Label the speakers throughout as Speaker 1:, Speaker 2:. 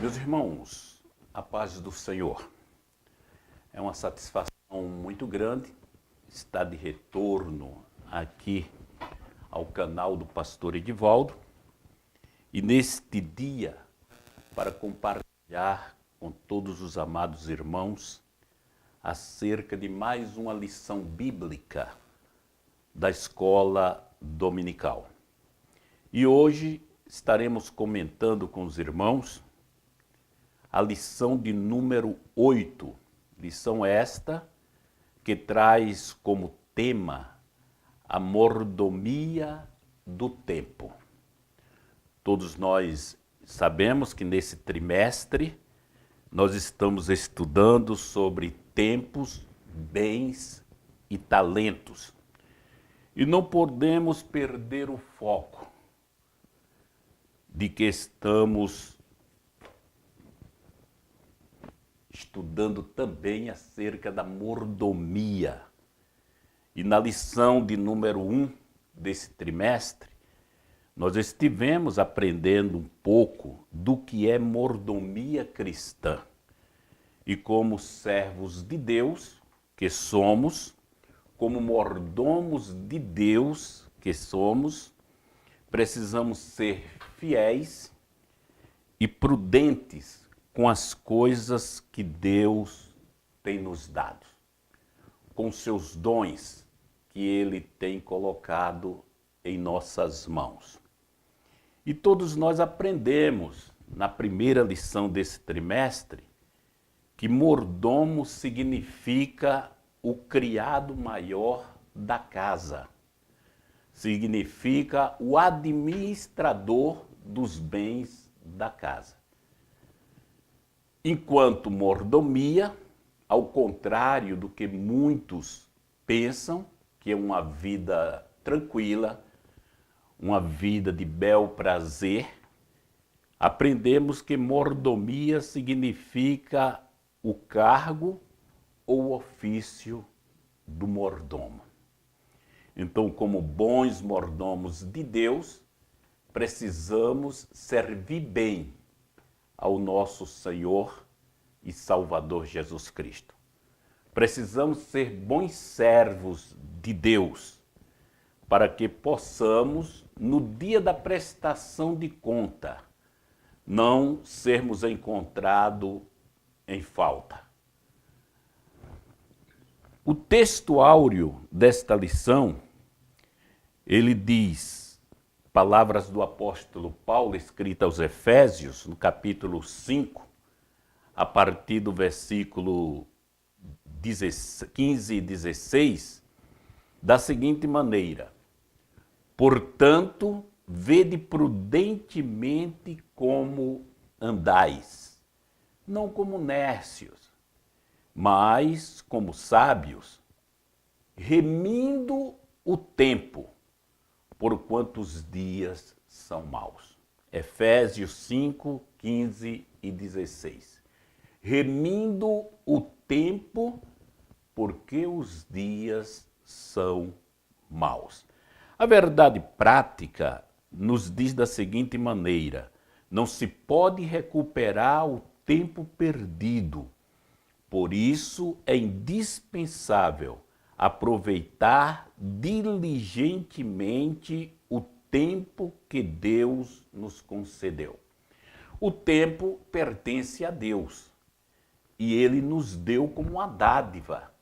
Speaker 1: Meus irmãos, a paz do Senhor. É uma satisfação muito grande estar de retorno aqui ao canal do Pastor Edivaldo e neste dia para compartilhar com todos os amados irmãos acerca de mais uma lição bíblica da escola dominical. E hoje estaremos comentando com os irmãos a lição de número 8, lição esta que traz como tema a mordomia do tempo. Todos nós sabemos que nesse trimestre nós estamos estudando sobre tempos, bens e talentos. E não podemos perder o foco de que estamos estudando também acerca da mordomia. E na lição de número 1 desse trimestre, nós estivemos aprendendo um pouco do que é mordomia cristã. E como servos de Deus que somos, como mordomos de Deus que somos, precisamos ser fiéis e prudentes com as coisas que Deus tem nos dado, com seus dons que Ele tem colocado em nossas mãos. E todos nós aprendemos na primeira lição desse trimestre que mordomo significa o criado maior da casa, significa o administrador dos bens da casa. Enquanto mordomia, ao contrário do que muitos pensam, que é uma vida tranquila, uma vida de bel prazer, aprendemos que mordomia significa o cargo ou ofício do mordomo. Então, como bons mordomos de Deus, precisamos servir bem ao nosso Senhor e Salvador Jesus Cristo. Precisamos ser bons servos de Deus para que possamos, no dia da prestação de conta, não sermos encontrados em falta. O texto áureo desta lição, ele diz, palavras do apóstolo Paulo, escritas aos Efésios, no capítulo 5, a partir do versículo 15 e 16, da seguinte maneira: portanto, vede prudentemente como andais, não como nércios, mas como sábios, remindo o tempo, porquanto os dias são maus. Efésios 5, 15 e 16. Remindo o tempo, porque os dias são maus. A verdade prática nos diz da seguinte maneira: não se pode recuperar o tempo perdido. Por isso é indispensável aproveitar diligentemente o tempo que Deus nos concedeu. O tempo pertence a Deus e Ele nos deu como uma dádiva.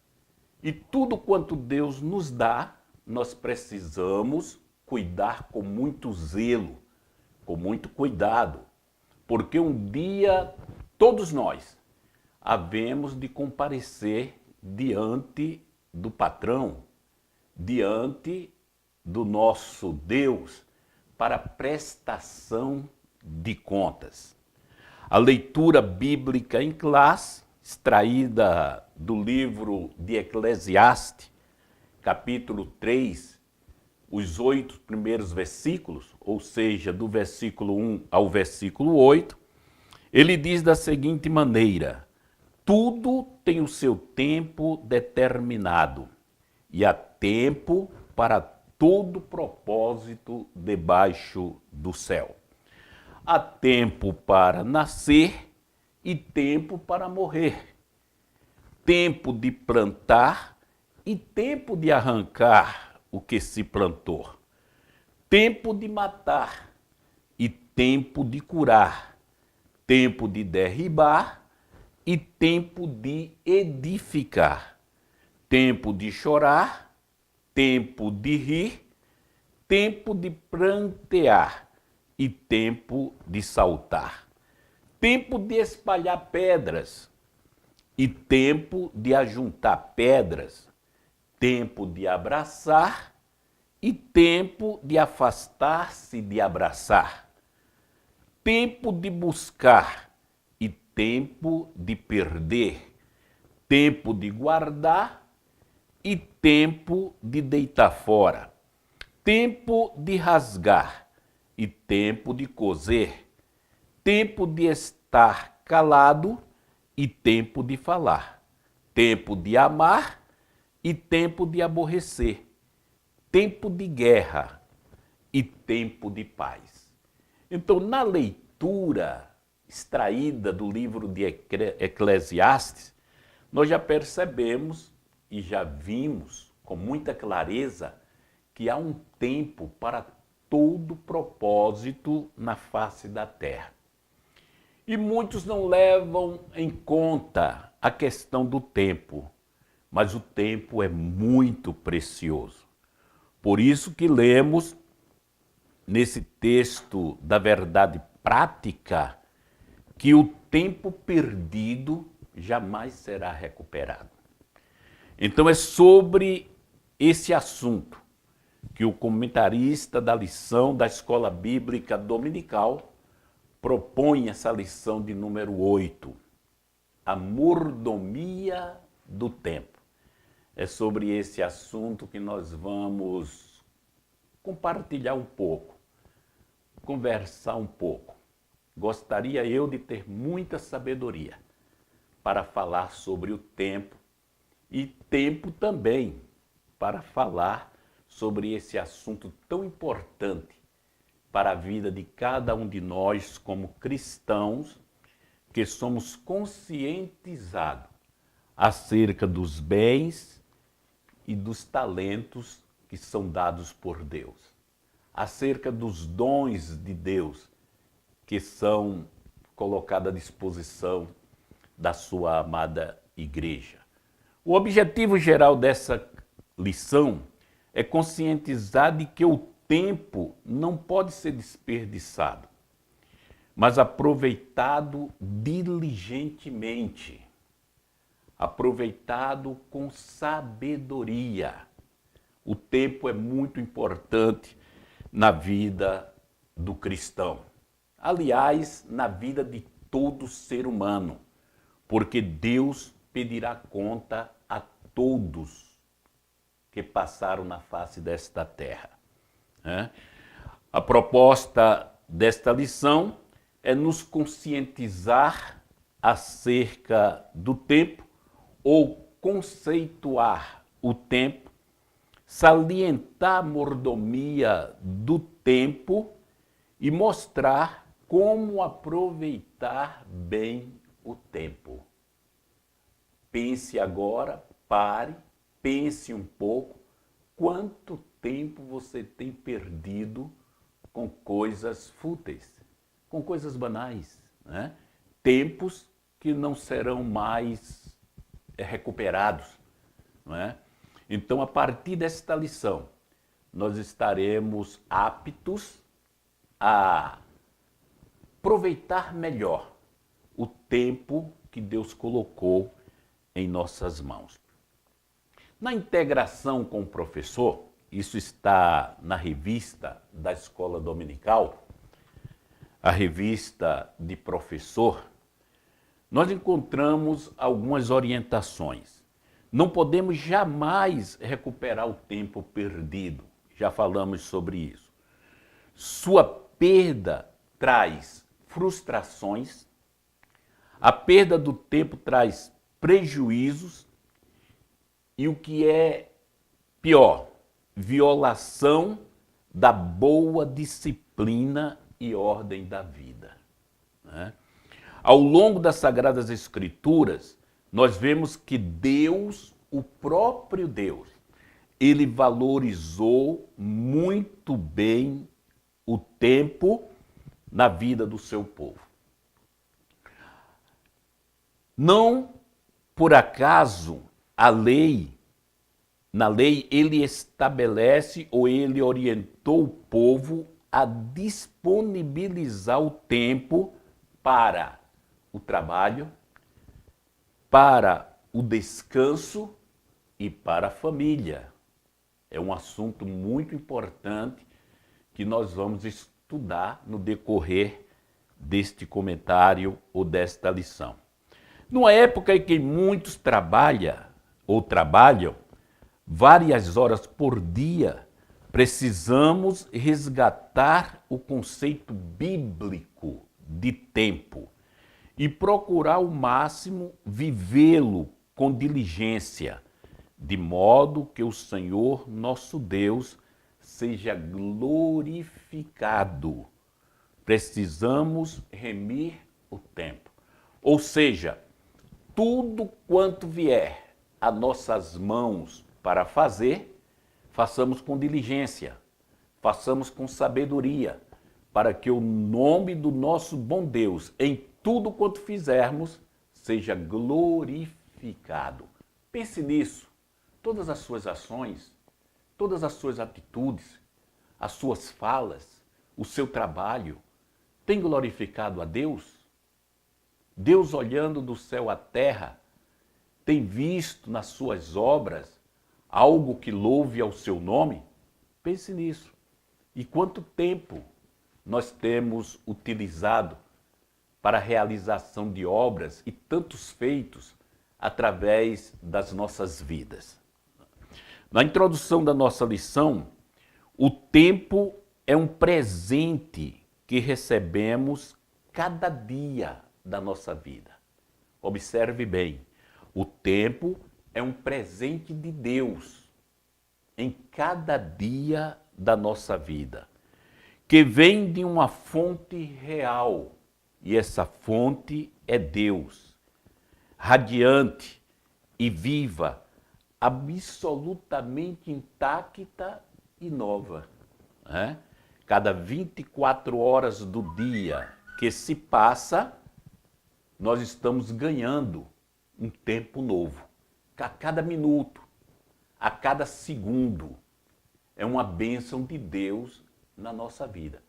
Speaker 1: E tudo quanto Deus nos dá, nós precisamos cuidar com muito zelo, com muito cuidado, porque um dia todos nós havemos de comparecer diante do patrão, diante do nosso Deus, para prestação de contas. A leitura bíblica em classe, extraída do livro de Eclesiastes, capítulo 3, os 8 primeiros versículos, ou seja, do versículo 1 ao versículo 8, ele diz da seguinte maneira: tudo tem o seu tempo determinado, e há tempo para todo propósito debaixo do céu. Há tempo para nascer e tempo para morrer. Tempo de plantar e tempo de arrancar o que se plantou. Tempo de matar e tempo de curar. Tempo de derribar e tempo de edificar. Tempo de chorar, tempo de rir, tempo de prantear e tempo de saltar. Tempo de espalhar pedras e tempo de ajuntar pedras. Tempo de abraçar e tempo de afastar-se de abraçar. Tempo de buscar e tempo de perder. Tempo de guardar e tempo de deitar fora. Tempo de rasgar e tempo de coser. Tempo de estar calado e tempo de falar. Tempo de amar e tempo de aborrecer. Tempo de guerra e tempo de paz. Então, na leitura extraída do livro de Eclesiastes, nós já percebemos e já vimos com muita clareza que há um tempo para todo propósito na face da terra. E muitos não levam em conta a questão do tempo, mas o tempo é muito precioso. Por isso que lemos nesse texto da verdade prática que o tempo perdido jamais será recuperado. Então é sobre esse assunto que o comentarista da lição da Escola Bíblica Dominical propõe essa lição de número 8, a mordomia do tempo. É sobre esse assunto que nós vamos compartilhar um pouco, conversar um pouco. Gostaria eu de ter muita sabedoria para falar sobre o tempo e tempo também para falar sobre esse assunto tão importante para a vida de cada um de nós como cristãos, que somos conscientizados acerca dos bens e dos talentos que são dados por Deus, acerca dos dons de Deus que são colocados à disposição da sua amada igreja. O objetivo geral dessa lição é conscientizar de que o tempo não pode ser desperdiçado, mas aproveitado diligentemente, aproveitado com sabedoria. O tempo é muito importante na vida do cristão. Aliás, na vida de todo ser humano, porque Deus pedirá conta a todos que passaram na face desta terra. A proposta desta lição é nos conscientizar acerca do tempo ou conceituar o tempo, salientar a mordomia do tempo e mostrar como aproveitar bem o tempo. Pense agora, pare, pense um pouco, quanto tempo você tem perdido com coisas fúteis, com coisas banais, né? Tempos que não serão mais recuperados, não é? Então, a partir desta lição, nós estaremos aptos a aproveitar melhor o tempo que Deus colocou em nossas mãos. Na integração com o professor, isso está na revista da Escola Dominical, a revista de professor, nós encontramos algumas orientações. Não podemos jamais recuperar o tempo perdido, já falamos sobre isso. Sua perda traz frustrações, a perda do tempo traz prejuízos e o que é pior, violação da boa disciplina e ordem da vida, né? Ao longo das Sagradas Escrituras, nós vemos que Deus, o próprio Deus, ele valorizou muito bem o tempo na vida do seu povo. Não por acaso na lei ele estabelece ou ele orientou o povo a disponibilizar o tempo para o trabalho, para o descanso e para a família. É um assunto muito importante que nós vamos estudar no decorrer deste comentário ou desta lição. Numa época em que muitos trabalham várias horas por dia, precisamos resgatar o conceito bíblico de tempo e procurar ao máximo vivê-lo com diligência, de modo que o Senhor nosso Deus seja glorificado. Precisamos remir o tempo. Ou seja, tudo quanto vier a nossas mãos para fazer, façamos com diligência, façamos com sabedoria, para que o nome do nosso bom Deus, em tudo quanto fizermos, seja glorificado. Pense nisso. Todas as suas ações, todas as suas atitudes, as suas falas, o seu trabalho, tem glorificado a Deus? Deus, olhando do céu à terra, tem visto nas suas obras algo que louve ao seu nome? Pense nisso. E quanto tempo nós temos utilizado para a realização de obras e tantos feitos através das nossas vidas? Na introdução da nossa lição, o tempo é um presente que recebemos cada dia da nossa vida. Observe bem, o tempo é um presente de Deus em cada dia da nossa vida, que vem de uma fonte real, e essa fonte é Deus, radiante e viva, absolutamente intacta e nova. Né? Cada 24 horas do dia que se passa, nós estamos ganhando um tempo novo. A cada minuto, a cada segundo, é uma bênção de Deus na nossa vida.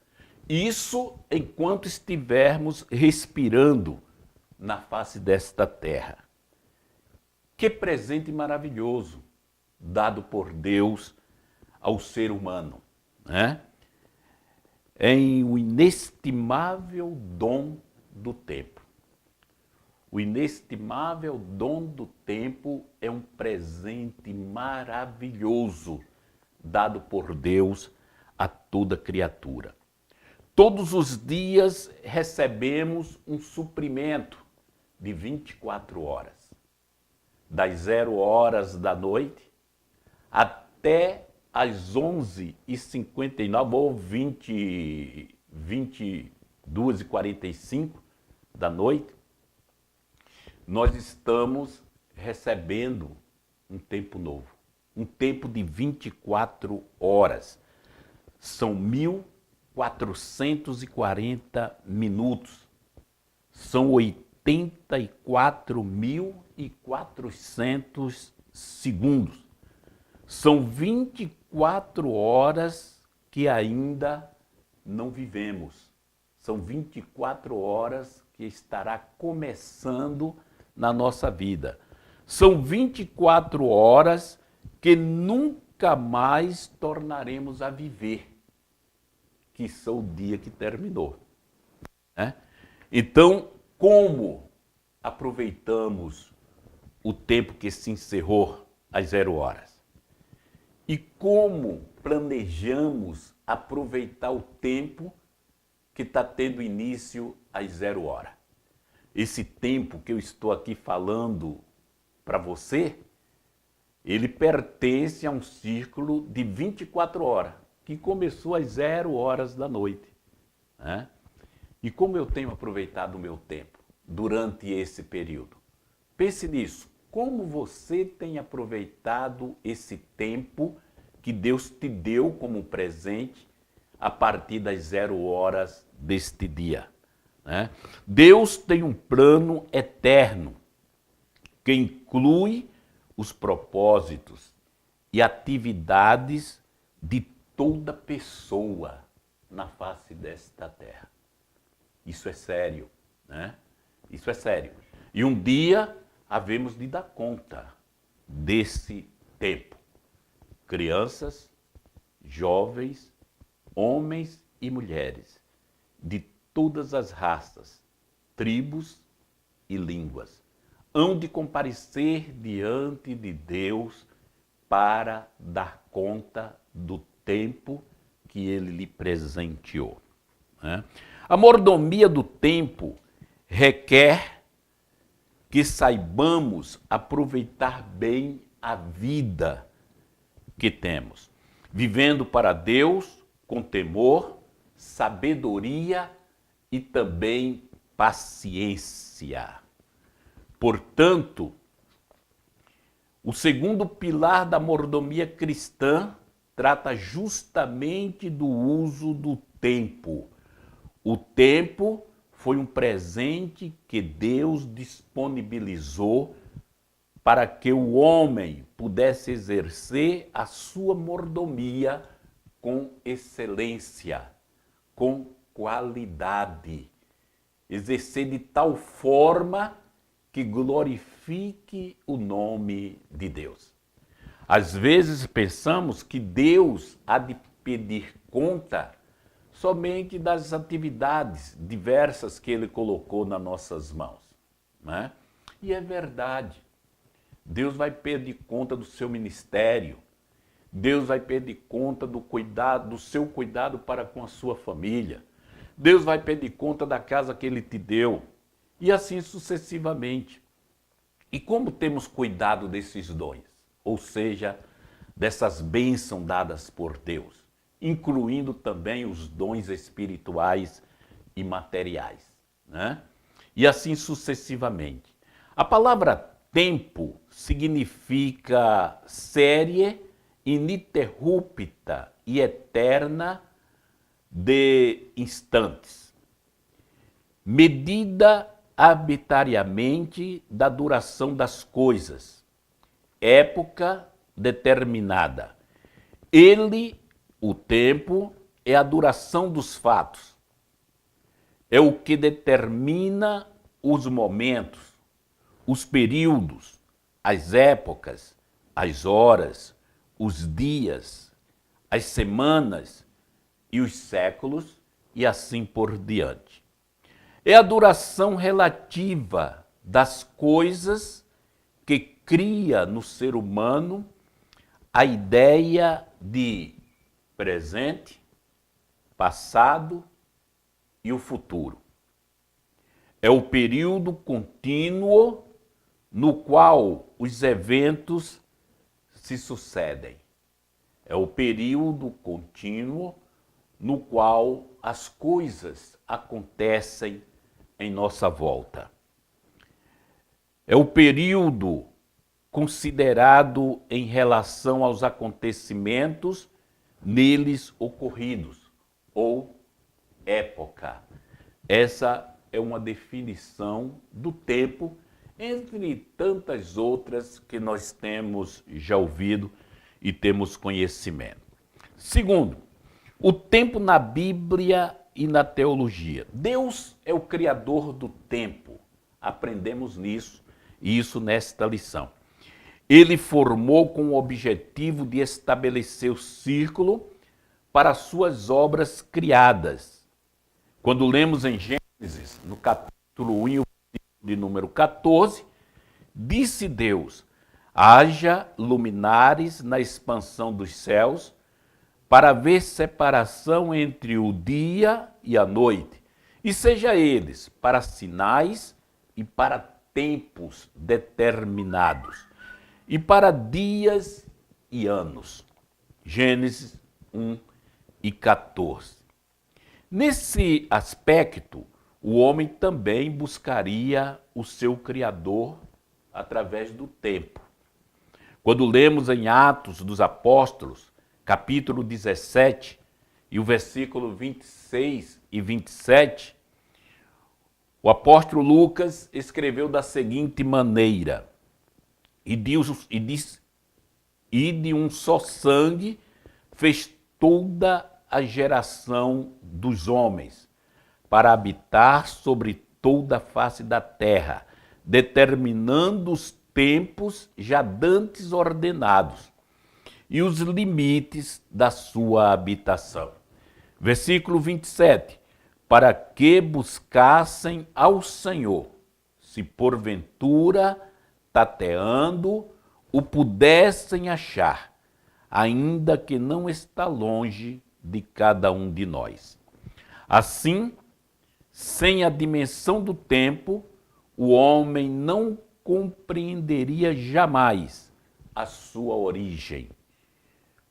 Speaker 1: Isso enquanto estivermos respirando na face desta terra. Que presente maravilhoso dado por Deus ao ser humano, né? Em o inestimável dom do tempo. O inestimável dom do tempo é um presente maravilhoso dado por Deus a toda criatura. Todos os dias recebemos um suprimento de 24 horas. Das 0 horas da noite até às 11h59 ou 22h45 da noite, nós estamos recebendo um tempo novo, um tempo de 24 horas. São 1.440 minutos, são 84.400 segundos. São 24 horas que ainda não vivemos. São 24 horas que estará começando na nossa vida. São 24 horas que nunca mais tornaremos a viver, que são o dia que terminou. Né? Então, como aproveitamos o tempo que se encerrou às 0 horas? E como planejamos aproveitar o tempo que está tendo início às 0 horas? Esse tempo que eu estou aqui falando para você, ele pertence a um círculo de 24 horas, que começou às 0 horas da noite. Né? E como eu tenho aproveitado o meu tempo? durante esse período. Pense nisso. Como você tem aproveitado esse tempo que Deus te deu como presente a partir das 0 horas deste dia, né? Deus tem um plano eterno que inclui os propósitos e atividades de toda pessoa na face desta terra. Isso é sério, né? Isso é sério. E um dia havemos de dar conta desse tempo. Crianças, jovens, homens e mulheres, de todas as raças, tribos e línguas, hão de comparecer diante de Deus para dar conta do tempo que Ele lhe presenteou, né? A mordomia do tempo requer que saibamos aproveitar bem a vida que temos, vivendo para Deus com temor, sabedoria e também paciência. Portanto, o segundo pilar da mordomia cristã trata justamente do uso do tempo. O tempo foi um presente que Deus disponibilizou para que o homem pudesse exercer a sua mordomia com excelência, com qualidade, exercer de tal forma que glorifique o nome de Deus. Às vezes pensamos que Deus há de pedir conta somente das atividades diversas que Ele colocou nas nossas mãos, né? E é verdade. Deus vai pedir conta do seu ministério. Deus vai pedir conta do cuidado, do seu cuidado para com a sua família. Deus vai pedir conta da casa que Ele te deu. E assim sucessivamente. E como temos cuidado desses dons? Ou seja, dessas bênçãos dadas por Deus, incluindo também os dons espirituais e materiais, né? E assim sucessivamente. A palavra tempo significa série ininterrupta e eterna de instantes, medida arbitrariamente da duração das coisas, época determinada. Ele, o tempo, é a duração dos fatos, é o que determina os momentos, os períodos, as épocas, as horas, os dias, as semanas e os séculos e assim por diante. É a duração relativa das coisas que cria no ser humano a ideia de presente, passado e o futuro. É o período contínuo no qual os eventos se sucedem. É o período contínuo no qual as coisas acontecem em nossa volta. É o período considerado em relação aos acontecimentos neles ocorridos, ou época. Essa é uma definição do tempo, entre tantas outras que nós temos já ouvido e temos conhecimento. Segundo, o tempo na Bíblia e na teologia. Deus é o criador do tempo. Aprendemos nisso, e isso nesta lição. Ele formou com o objetivo de estabelecer o círculo para as suas obras criadas. Quando lemos em Gênesis, no capítulo 1, o versículo de número 14, disse Deus: haja luminares na expansão dos céus, para haver separação entre o dia e a noite, e seja eles para sinais e para tempos determinados, e para dias e anos. Gênesis 1 e 14. Nesse aspecto, o homem também buscaria o seu Criador através do tempo. Quando lemos em Atos dos Apóstolos, capítulo 17, e o versículo 26 e 27, o apóstolo Lucas escreveu da seguinte maneira: e de um só sangue fez toda a geração dos homens, para habitar sobre toda a face da terra, determinando os tempos já dantes ordenados e os limites da sua habitação. Versículo 27. Para que buscassem ao Senhor, se porventura, tateando, o pudessem achar, ainda que não está longe de cada um de nós. Assim, sem a dimensão do tempo, o homem não compreenderia jamais a sua origem,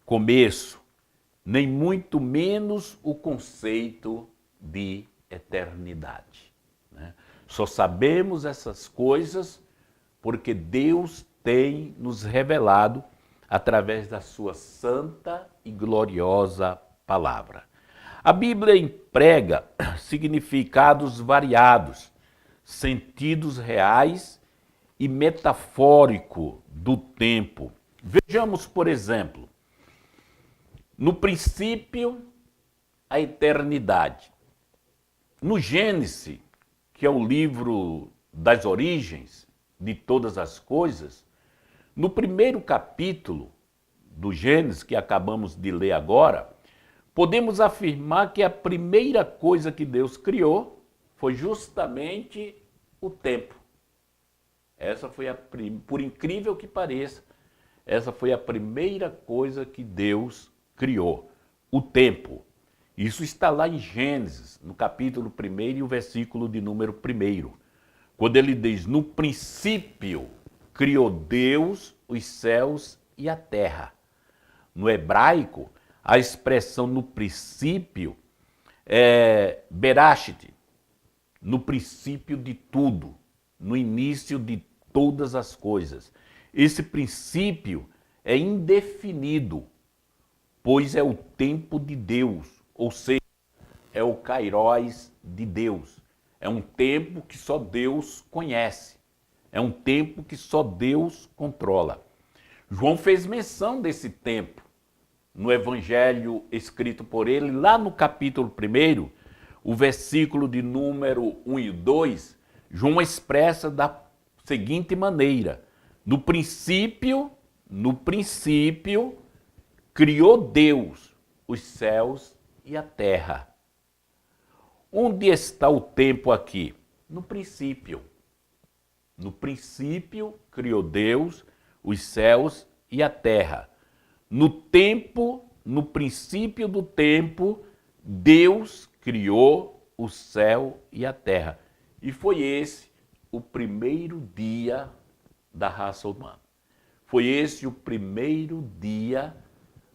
Speaker 1: começo, nem muito menos o conceito de eternidade. Só sabemos essas coisas porque Deus tem nos revelado através da sua santa e gloriosa palavra. A Bíblia emprega significados variados, sentidos reais e metafórico do tempo. Vejamos, por exemplo, no princípio, a eternidade. No Gênesis, que é o livro das origens de todas as coisas, no primeiro capítulo do Gênesis, que acabamos de ler agora, podemos afirmar que a primeira coisa que Deus criou foi justamente o tempo. Essa foi por incrível que pareça, essa foi a primeira coisa que Deus criou, o tempo. Isso está lá em Gênesis, no capítulo 1 e o versículo de número 1, quando ele diz: no princípio criou Deus os céus e a terra. No hebraico, a expressão no princípio é berashit, no princípio de tudo, no início de todas as coisas. Esse princípio é indefinido, pois é o tempo de Deus, ou seja, é o kairos de Deus. É um tempo que só Deus conhece. É um tempo que só Deus controla. João fez menção desse tempo no evangelho escrito por ele, lá no capítulo 1, o versículo de número 1 e 2, João expressa da seguinte maneira: no princípio, criou Deus os céus e a terra. Onde está o tempo aqui? No princípio. No princípio, criou Deus os céus e a terra. No tempo, no princípio do tempo, Deus criou o céu e a terra. E foi esse o primeiro dia da raça humana. Foi esse o primeiro dia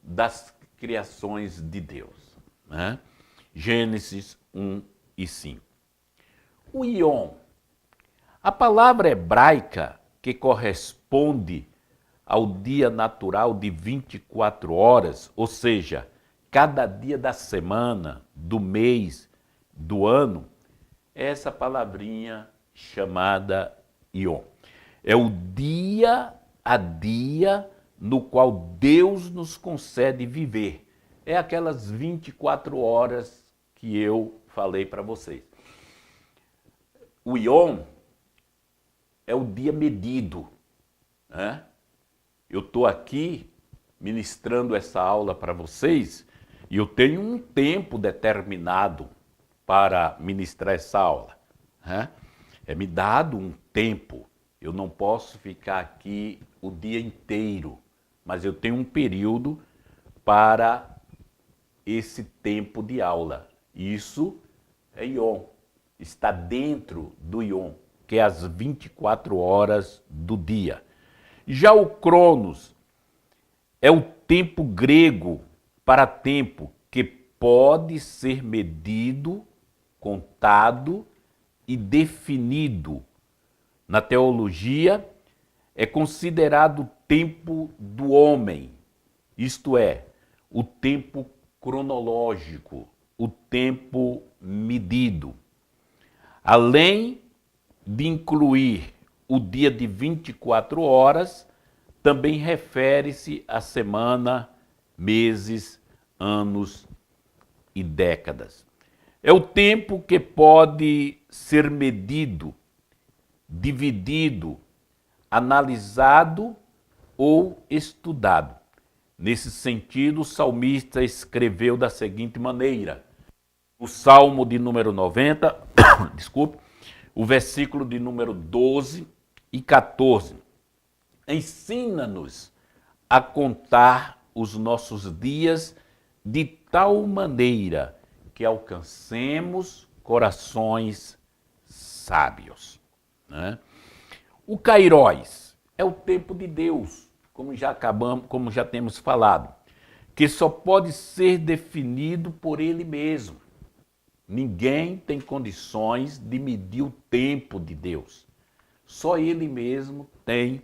Speaker 1: das criações de Deus. Gênesis 1 e 5. O Yom, a palavra hebraica que corresponde ao dia natural de 24 horas, ou seja, cada dia da semana, do mês, do ano, é essa palavrinha chamada Yom. É o dia a dia no qual Deus nos concede viver. É aquelas 24 horas que eu falei para vocês. O Yom é o dia medido. Eu estou aqui ministrando essa aula para vocês e eu tenho um tempo determinado para ministrar essa aula. É me dado um tempo. Eu não posso ficar aqui o dia inteiro, mas eu tenho um período para esse tempo de aula. Isso é Yom, está dentro do Yom, que é as 24 horas do dia. Já o Cronos é o tempo grego para tempo que pode ser medido, contado e definido na teologia, é considerado o tempo do homem, isto é, o tempo cronológico, o tempo medido. Além de incluir o dia de 24 horas, também refere-se à semana, meses, anos e décadas. É o tempo que pode ser medido, dividido, analisado ou estudado. Nesse sentido, o salmista escreveu da seguinte maneira: o Salmo de número 90, desculpe, o versículo de número 12 e 14. Ensina-nos a contar os nossos dias de tal maneira que alcancemos corações sábios. Né? O Kairos é o tempo de Deus, como já temos falado, que só pode ser definido por Ele mesmo. Ninguém tem condições de medir o tempo de Deus. Só Ele mesmo tem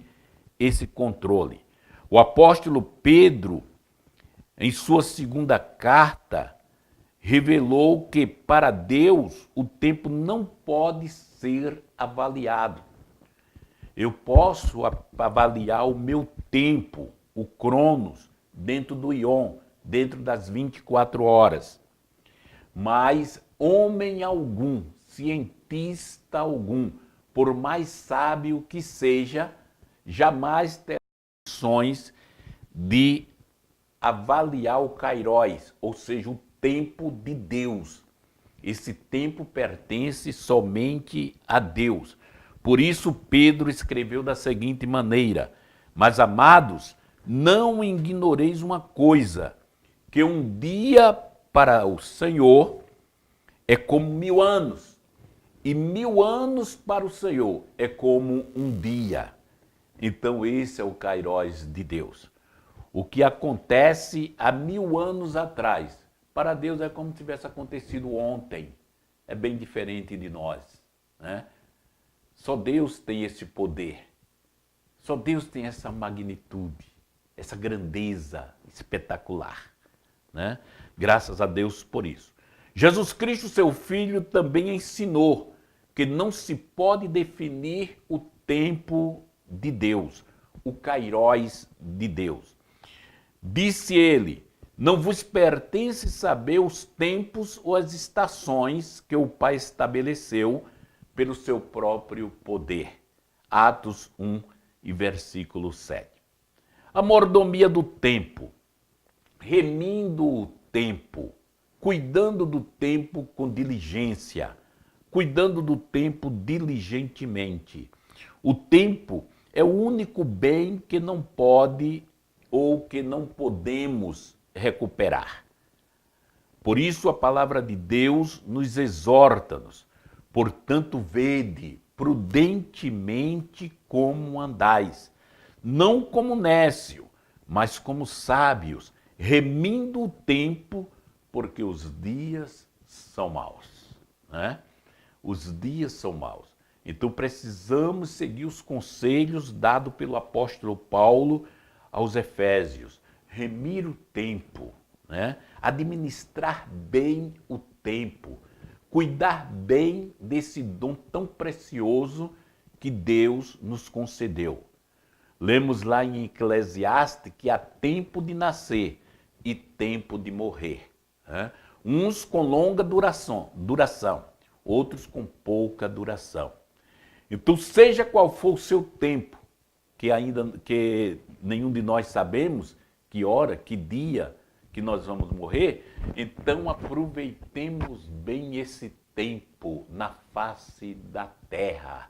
Speaker 1: esse controle. O apóstolo Pedro, em sua segunda carta, revelou que para Deus o tempo não pode ser avaliado. Eu posso avaliar o meu tempo, o Cronos, dentro do Ion, dentro das 24 horas. Mas homem algum, cientista algum, por mais sábio que seja, jamais terá condições de avaliar o Kairos, ou seja, o tempo de Deus. Esse tempo pertence somente a Deus. Por isso Pedro escreveu da seguinte maneira: mas amados, não ignoreis uma coisa, que um dia para o Senhor é como 1000 anos, e 1000 anos para o Senhor é como um dia. Então esse é o Kairos de Deus. O que acontece há 1000 anos atrás, para Deus é como se tivesse acontecido ontem. É bem diferente de nós, né? Só Deus tem esse poder. Só Deus tem essa magnitude, essa grandeza espetacular, né? Graças a Deus por isso. Jesus Cristo, seu Filho, também ensinou que não se pode definir o tempo de Deus, o Kairos de Deus. Disse ele: não vos pertence saber os tempos ou as estações que o Pai estabeleceu pelo seu próprio poder. Atos 1 e versículo 7. A mordomia do tempo, remindo o tempo, cuidando do tempo com diligência, cuidando do tempo diligentemente. O tempo é o único bem que não pode ou que não podemos recuperar. Por isso a palavra de Deus nos exorta-nos: portanto, vede prudentemente como andais, não como nécio, mas como sábios, remindo o tempo, porque os dias são maus, né? Os dias são maus. Então precisamos seguir os conselhos dados pelo apóstolo Paulo aos Efésios. Remir o tempo, né? Administrar bem o tempo, cuidar bem desse dom tão precioso que Deus nos concedeu. Lemos lá em Eclesiastes que há tempo de nascer e tempo de morrer, né? Uns com longa duração, outros com pouca duração. Então, seja qual for o seu tempo, que nenhum de nós sabemos que hora, que dia que nós vamos morrer, então aproveitemos bem esse tempo na face da terra.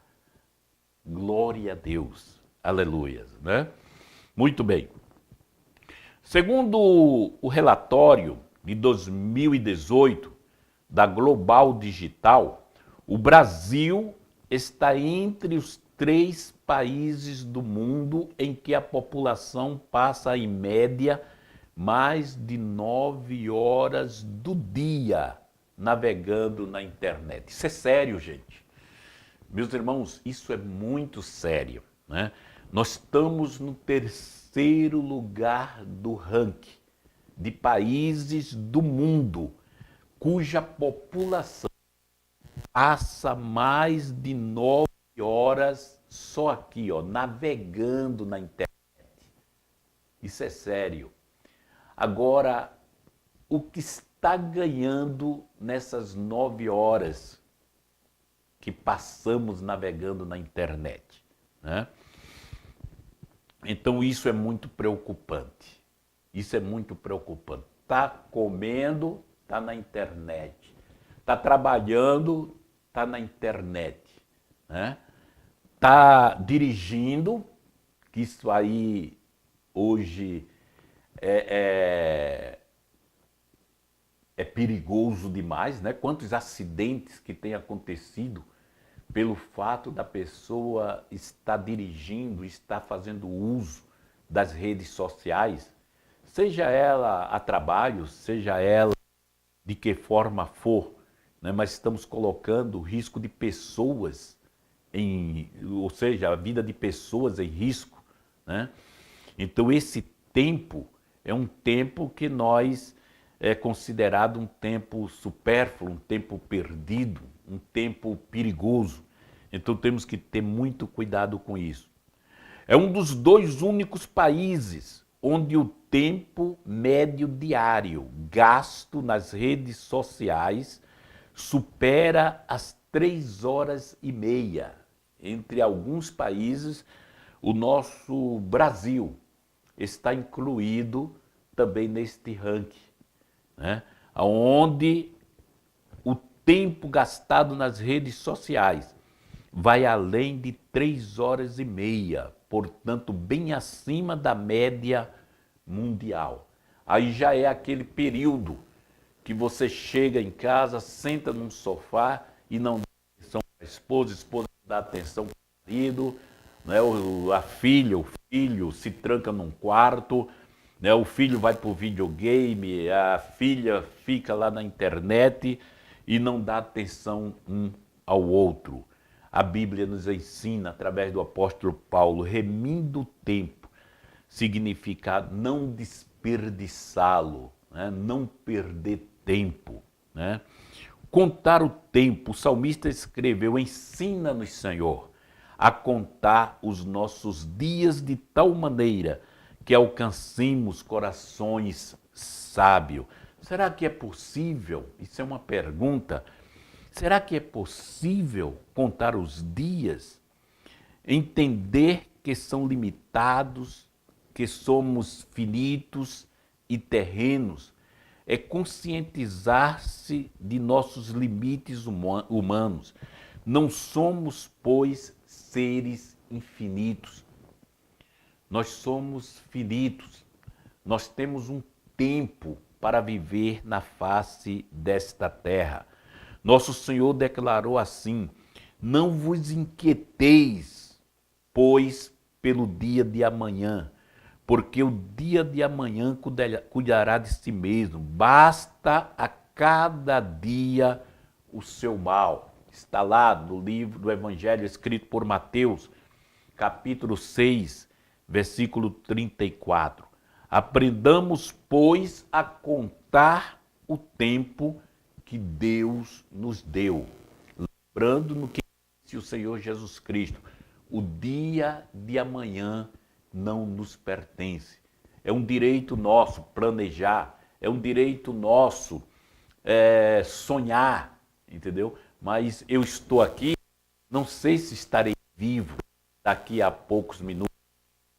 Speaker 1: Glória a Deus. Aleluia, né? Muito bem. Segundo o relatório de 2018 da Global Digital, o Brasil está entre os 3 países do mundo em que a população passa, em média, mais de 9 horas do dia navegando na internet. Isso é sério, gente. Meus irmãos, isso é muito sério, né? Nós estamos no terceiro lugar do ranking de países do mundo cuja população passa mais de 9 horas só aqui, ó, navegando na internet. Isso é sério. Agora, o que está ganhando nessas 9 horas que passamos navegando na internet, né? Então isso é muito preocupante. Isso é muito preocupante. Tá comendo, tá na internet. Tá trabalhando, tá na internet, né? Tá dirigindo, que isso aí hoje é perigoso demais, né? Quantos acidentes que têm acontecido pelo fato da pessoa estar dirigindo, estar fazendo uso das redes sociais, seja ela a trabalho, seja ela de que forma for, né? Mas estamos colocando o risco de pessoas ou seja, a vida de pessoas em risco, né? Então esse tempo é um tempo que nós é considerado um tempo supérfluo, um tempo perdido, um tempo perigoso. Então temos que ter muito cuidado com isso. É um dos 2 únicos países onde o tempo médio diário gasto nas redes sociais supera as 3 horas e meia. Entre alguns países, o nosso Brasil está incluído também neste ranking, né? Onde o tempo gastado nas redes sociais vai além de 3 horas e meia, portanto, bem acima da média mundial. Aí já é aquele período que você chega em casa, senta num sofá e não dá atenção para a esposa não dá atenção para o marido, né? A filha, o filho se tranca num quarto, né? O filho vai para o videogame, a filha fica lá na internet e não dá atenção um ao outro. A Bíblia nos ensina, através do apóstolo Paulo, remindo o tempo, significa não desperdiçá-lo, né? Não perder tempo, né? Contar o tempo, o salmista escreveu, ensina-nos, Senhor, a contar os nossos dias de tal maneira que alcancemos corações sábios. Será que é possível? Isso é uma pergunta. Será que é possível contar os dias? Entender que são limitados, que somos finitos e terrenos, é conscientizar-se de nossos limites humanos. Não somos, pois, seres infinitos. Nós somos finitos. Nós temos um tempo para viver na face desta terra. Nosso Senhor declarou assim: não vos inquieteis, pois, pelo dia de amanhã, porque o dia de amanhã cuidará de si mesmo. Basta a cada dia o seu mal. Está lá no livro do Evangelho escrito por Mateus, capítulo 6, versículo 34. Aprendamos, pois, a contar o tempo que Deus nos deu. Lembrando no que disse o Senhor Jesus Cristo: o dia de amanhã não nos pertence. É um direito nosso planejar, é um direito nosso sonhar, entendeu? Mas eu estou aqui, não sei se estarei vivo daqui a poucos minutos.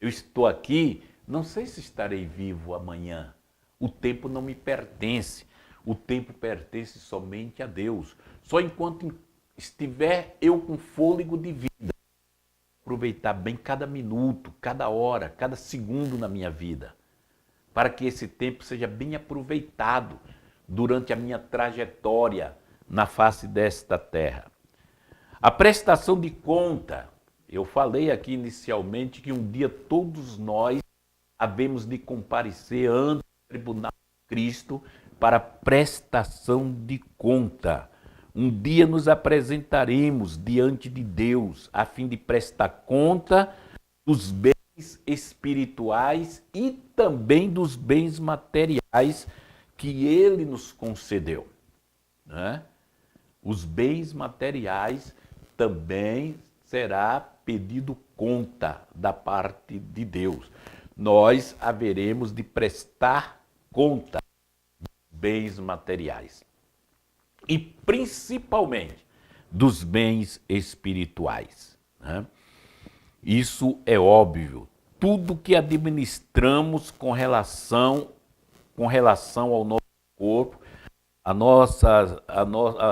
Speaker 1: Eu estou aqui, não sei se estarei vivo amanhã. O tempo não me pertence. O tempo pertence somente a Deus. Só enquanto estiver eu com fôlego de vida, aproveitar bem cada minuto, cada hora, cada segundo na minha vida, para que esse tempo seja bem aproveitado durante a minha trajetória na face desta terra. A prestação de conta, eu falei aqui inicialmente que um dia todos nós havemos de comparecer ante o tribunal de Cristo para prestação de conta. Um dia nos apresentaremos diante de Deus a fim de prestar conta dos bens espirituais e também dos bens materiais que Ele nos concedeu, né? Os bens materiais também será pedido conta da parte de Deus. Nós haveremos de prestar conta dos bens materiais e principalmente dos bens espirituais, né? Isso é óbvio. Tudo que administramos com relação ao nosso corpo, as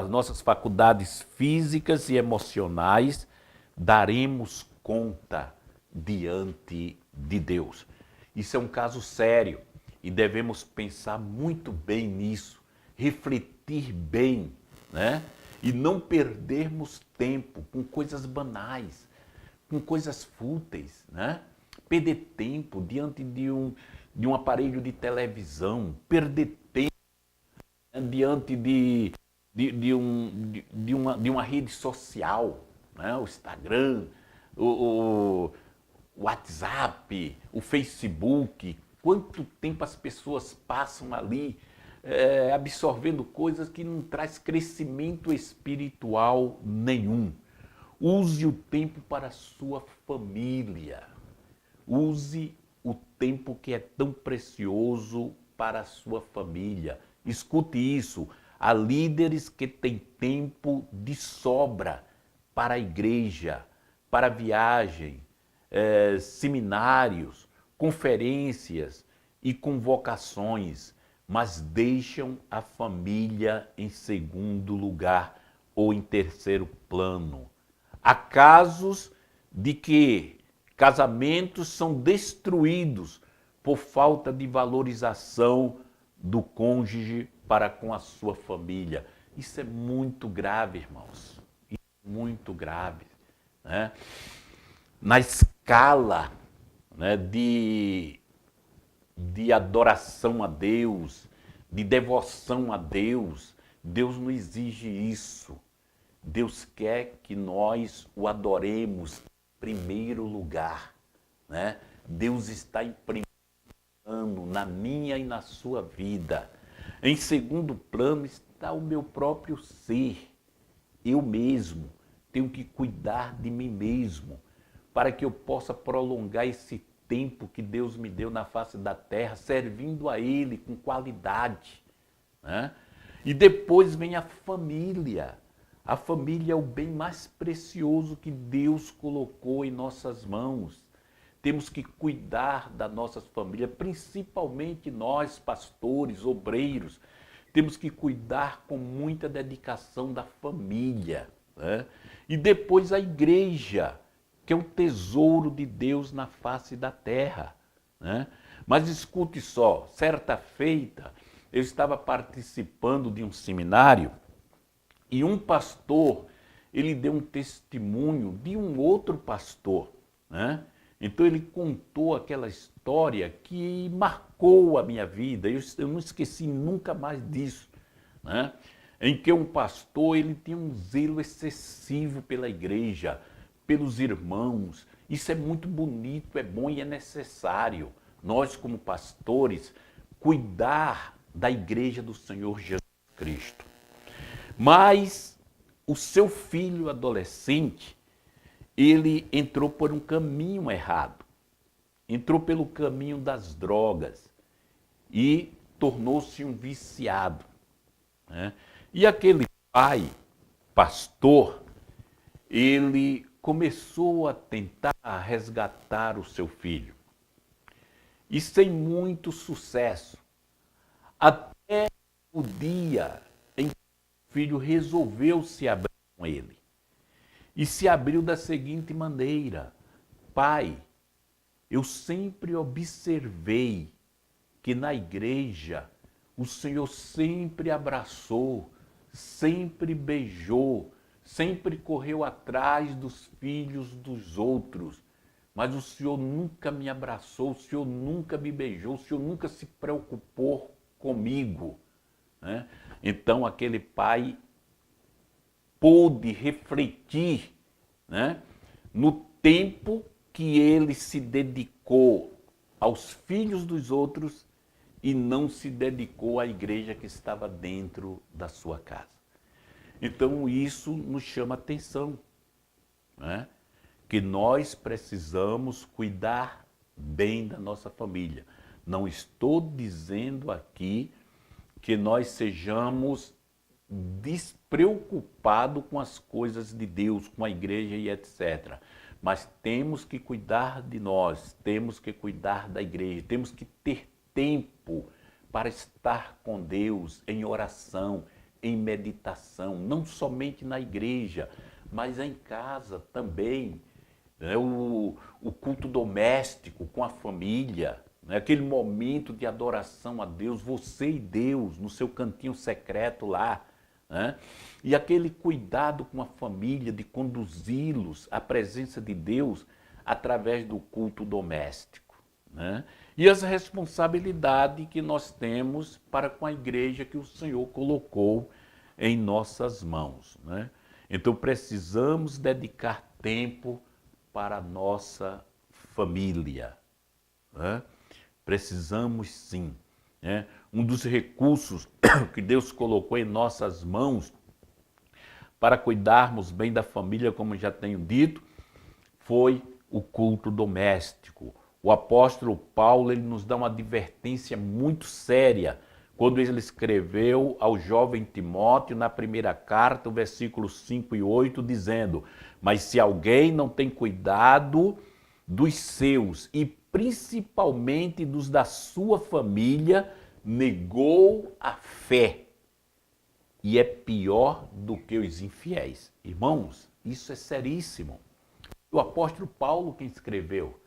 Speaker 1: nossas faculdades físicas e emocionais, daremos conta diante de Deus. Isso é um caso sério e devemos pensar muito bem nisso, refletir bem, né? E não perdermos tempo com coisas banais, com coisas fúteis, né? Perder tempo diante de um aparelho de televisão, perder tempo diante de uma rede social, né? O Instagram, o WhatsApp, o Facebook. Quanto tempo as pessoas passam ali absorvendo coisas que não traz crescimento espiritual nenhum. Use o tempo para a sua família. Use o tempo que é tão precioso para a sua família. Escute isso. Há líderes que têm tempo de sobra para a igreja, para viagem, seminários, conferências e convocações, mas deixam a família em segundo lugar ou em terceiro plano. Há casos de que casamentos são destruídos por falta de valorização do cônjuge para com a sua família. Isso é muito grave, irmãos. Isso é muito grave, né? Na escala, né, de adoração a Deus, de devoção a Deus, Deus não exige isso. Deus quer que nós o adoremos em primeiro lugar, né? Deus está em primeiro plano na minha e na sua vida. Em segundo plano está o meu próprio ser. Eu mesmo tenho que cuidar de mim mesmo para que eu possa prolongar esse tempo que Deus me deu na face da terra, servindo a Ele com qualidade, né? E depois vem a família. A família é o bem mais precioso que Deus colocou em nossas mãos. Temos que cuidar da nossa família, principalmente nós, pastores, obreiros. Temos que cuidar com muita dedicação da família, né? E depois a igreja, que é um tesouro de Deus na face da terra, né? Mas escute só, certa feita, eu estava participando de um seminário e um pastor, ele deu um testemunho de um outro pastor, né? Então ele contou aquela história que marcou a minha vida, eu não esqueci nunca mais disso, né? Em que um pastor, ele tinha um zelo excessivo pela igreja, pelos irmãos. Isso é muito bonito, é bom e é necessário. Nós, como pastores, cuidar da igreja do Senhor Jesus Cristo. Mas o seu filho adolescente, ele entrou por um caminho errado. Entrou pelo caminho das drogas e tornou-se um viciado, né? E aquele pai, pastor, ele começou a tentar resgatar o seu filho. E sem muito sucesso. Até o dia em que o filho resolveu se abrir com ele. E se abriu da seguinte maneira: pai, eu sempre observei que na igreja o Senhor sempre abraçou, sempre beijou, sempre correu atrás dos filhos dos outros, mas o Senhor nunca me abraçou, o Senhor nunca me beijou, o Senhor nunca se preocupou comigo, né? Então aquele pai pôde refletir, né, no tempo que ele se dedicou aos filhos dos outros e não se dedicou à igreja que estava dentro da sua casa. Então isso nos chama atenção, né? Que nós precisamos cuidar bem da nossa família. Não estou dizendo aqui que nós sejamos despreocupados com as coisas de Deus, com a igreja e etc. Mas temos que cuidar de nós, temos que cuidar da igreja, temos que ter tempo para estar com Deus em oração, em meditação, não somente na igreja, mas em casa também. Né? O culto doméstico com a família, né? Aquele momento de adoração a Deus, você e Deus, no seu cantinho secreto lá. Né? E aquele cuidado com a família, de conduzi-los à presença de Deus através do culto doméstico. Né? E as responsabilidades que nós temos para com a igreja que o Senhor colocou em nossas mãos. Né? Então precisamos dedicar tempo para a nossa família. Né? Precisamos sim. Né? Um dos recursos que Deus colocou em nossas mãos para cuidarmos bem da família, como já tenho dito, foi o culto doméstico. O apóstolo Paulo, ele nos dá uma advertência muito séria quando ele escreveu ao jovem Timóteo na primeira carta, o versículos 5 e 8, dizendo: mas se alguém não tem cuidado dos seus e principalmente dos da sua família, negou a fé e é pior do que os infiéis. Irmãos, isso é seríssimo. O apóstolo Paulo quem escreveu.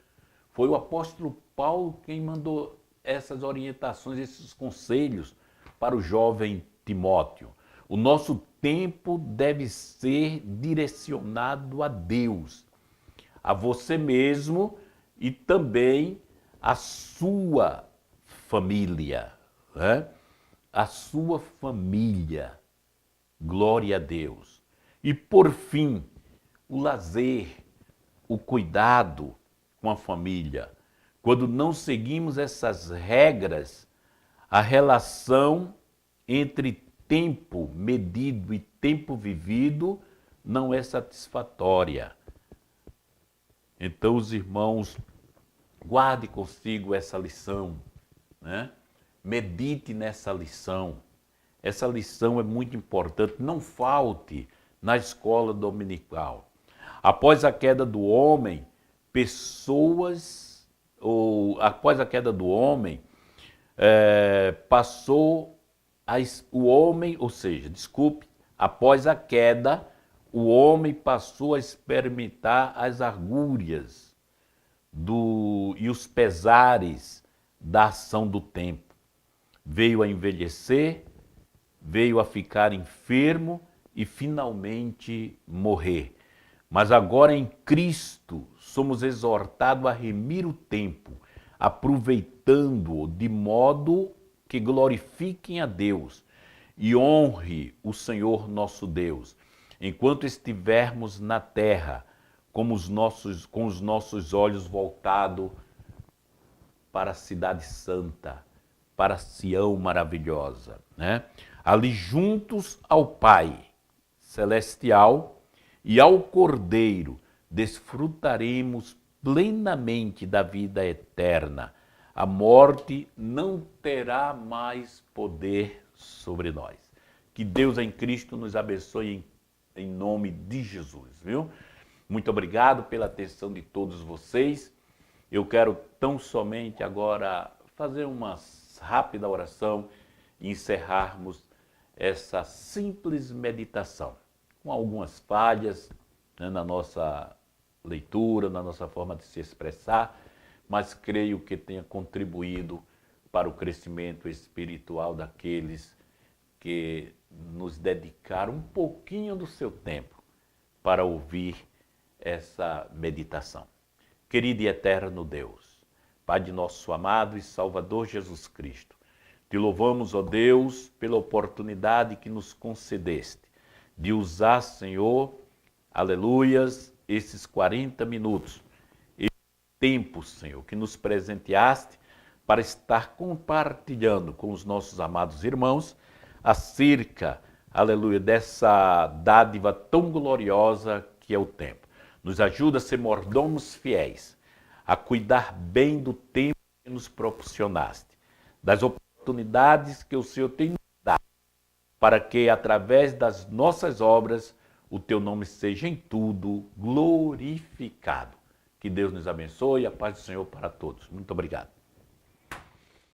Speaker 1: Foi o apóstolo Paulo quem mandou essas orientações, esses conselhos para o jovem Timóteo. O nosso tempo deve ser direcionado a Deus, a você mesmo e também a sua família. Né? A sua família. Glória a Deus. E por fim, o lazer, o cuidado com a família. Quando não seguimos essas regras, a relação entre tempo medido e tempo vivido não é satisfatória. Então, os irmãos, guarde consigo essa lição, né? Medite nessa lição. Essa lição é muito importante. Não falte na escola dominical. Após a queda do homem, após a queda do homem, após a queda, o homem passou a experimentar as agúrias e os pesares da ação do tempo. Veio a envelhecer, veio a ficar enfermo e finalmente morrer. Mas agora em Cristo somos exortados a remir o tempo, aproveitando-o de modo que glorifiquem a Deus e honre o Senhor nosso Deus, enquanto estivermos na terra, com os nossos olhos voltados para a cidade santa, para Sião maravilhosa, né? Ali juntos ao Pai celestial e ao Cordeiro desfrutaremos plenamente da vida eterna. A morte não terá mais poder sobre nós. Que Deus em Cristo nos abençoe em nome de Jesus, viu? Muito obrigado pela atenção de todos vocês. Eu quero tão somente agora fazer uma rápida oração e encerrarmos essa simples meditação, com algumas falhas, né, na nossa leitura, na nossa forma de se expressar, mas creio que tenha contribuído para o crescimento espiritual daqueles que nos dedicaram um pouquinho do seu tempo para ouvir essa meditação. Querido e eterno Deus, Pai de nosso amado e Salvador Jesus Cristo, te louvamos, ó Deus, pela oportunidade que nos concedeste de usar, Senhor, aleluias, esses 40 minutos, esse tempo, Senhor, que nos presenteaste para estar compartilhando com os nossos amados irmãos acerca, aleluia, dessa dádiva tão gloriosa que é o tempo. Nos ajuda a ser mordomos fiéis, a cuidar bem do tempo que nos proporcionaste, das oportunidades que o Senhor tem nos dado, para que, através das nossas obras, o teu nome seja em tudo glorificado. Que Deus nos abençoe e a paz do Senhor para todos. Muito obrigado.